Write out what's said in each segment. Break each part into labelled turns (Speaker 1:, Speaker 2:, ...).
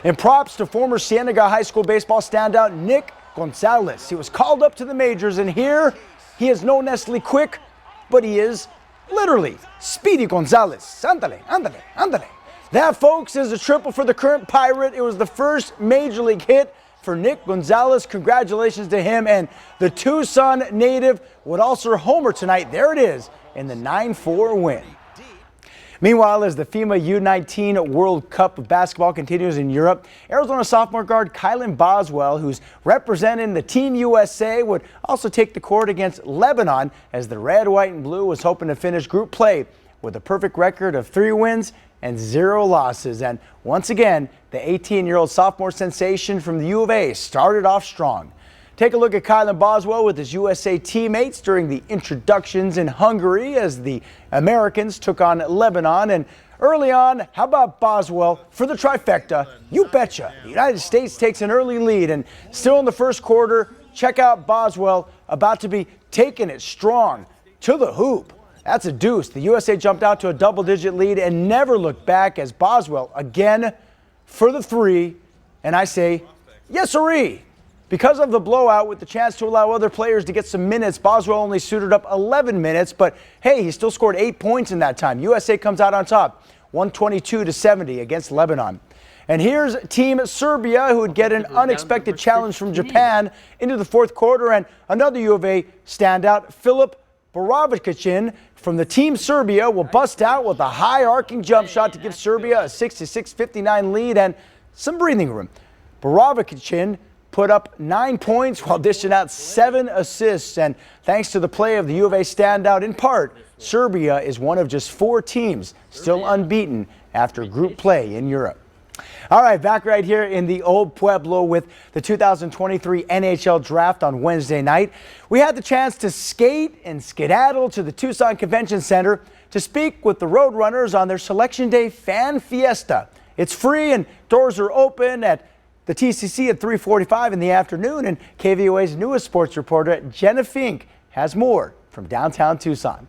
Speaker 1: And props to former Cienega High School baseball standout Nick Gonzales. He was called up to the majors, and here he is no necessarily quick, but he is literally Speedy Gonzales. Ándale, ándale, ándale. That, folks, is a triple for the current Pirate. It was the first major league hit for Nick Gonzales. Congratulations to him, and the Tucson native would also homer tonight. There it is in the 9-4 win. Meanwhile, as the FIBA U19 World Cup of basketball continues in Europe, Arizona sophomore guard Kylan Boswell, who's representing the Team USA, would also take the court against Lebanon as the red, white, and blue was hoping to finish group play with a perfect record of 3 wins and 0 losses. And once again, the 18-year-old sophomore sensation from the U of A started off strong. Take a look at Kylan Boswell with his USA teammates during the introductions in Hungary as the Americans took on Lebanon. And early on, how about Boswell for the trifecta? You betcha. The United States takes an early lead, and still in the first quarter, check out Boswell about to be taking it strong to the hoop. That's a deuce. The USA jumped out to a double-digit lead and never looked back as Boswell again for the 3. And I say, yes-sirree. Because of the blowout with the chance to allow other players to get some minutes, Boswell only suited up 11 minutes, but hey, he still scored 8 points in that time. USA comes out on top, 122-70 against Lebanon. And here's Team Serbia, who would get an unexpected challenge from Japan into the fourth quarter, and another U of A standout, Filip Borovicin from the Team Serbia will bust out with a high arcing jump shot to give Serbia a 66-59 lead and some breathing room. Borovicin put up 9 points while dishing out 7 assists. And thanks to the play of the U of A standout, in part, Serbia is one of just 4 teams still unbeaten after group play in Europe. All right, back right here in the Old Pueblo with the 2023 NHL Draft on Wednesday night. We had the chance to skate and skedaddle to the Tucson Convention Center to speak with the Roadrunners on their Selection Day Fan Fiesta. It's free and doors are open at the TCC at 3:45 in the afternoon, and KVOA's newest sports reporter, Jenna Fink, has more from downtown Tucson.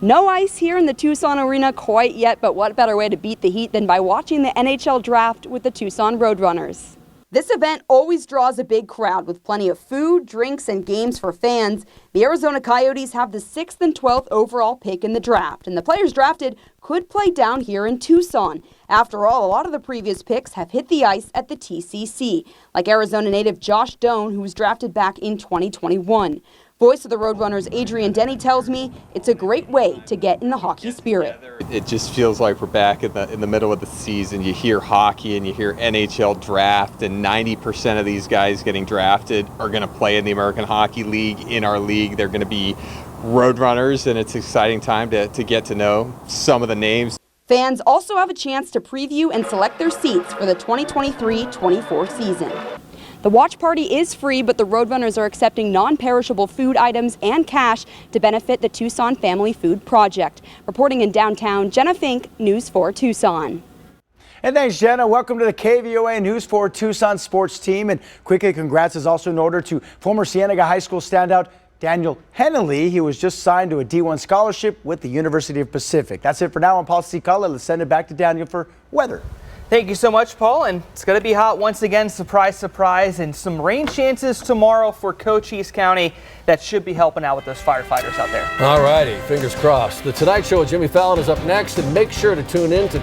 Speaker 2: No ice here in the Tucson Arena quite yet, but what better way to beat the heat than by watching the NHL Draft with the Tucson Roadrunners. This event always draws a big crowd with plenty of food, drinks, and games for fans. The Arizona Coyotes have the 6th and 12th overall pick in the draft, and the players drafted could play down here in Tucson. After all, a lot of the previous picks have hit the ice at the TCC, like Arizona native Josh Doan, who was drafted back in 2021. Voice of the Roadrunners Adrian Denny tells me it's a great way to get in the hockey spirit.
Speaker 3: It just feels like we're back in the middle of the season. You hear hockey and you hear NHL draft, and 90% of these guys getting drafted are going to play in the American Hockey League. In our league, they're going to be Roadrunners, and it's an exciting time to get to know some of the names.
Speaker 2: Fans also have a chance to preview and select their seats for the 2023-24 season. The watch party is free, but the Roadrunners are accepting non-perishable food items and cash to benefit the Tucson Family Food Project. Reporting in downtown, Jenna Fink, News 4 Tucson.
Speaker 1: And thanks, Jenna. Welcome to the KVOA News 4 Tucson sports team. And quickly, congrats is also in order to former Cienega High School standout Daniel Hennelly. He was just signed to a D1 scholarship with the University of Pacific. That's it for now. I'm Paul Cicala. Let's send it back to Daniel for weather.
Speaker 4: Thank you so much, Paul. And it's going to be hot once again. Surprise, surprise. And some rain chances tomorrow for Cochise County. That should be helping out with those firefighters out there.
Speaker 5: All righty. Fingers crossed. The Tonight Show with Jimmy Fallon is up next. And make sure to tune in to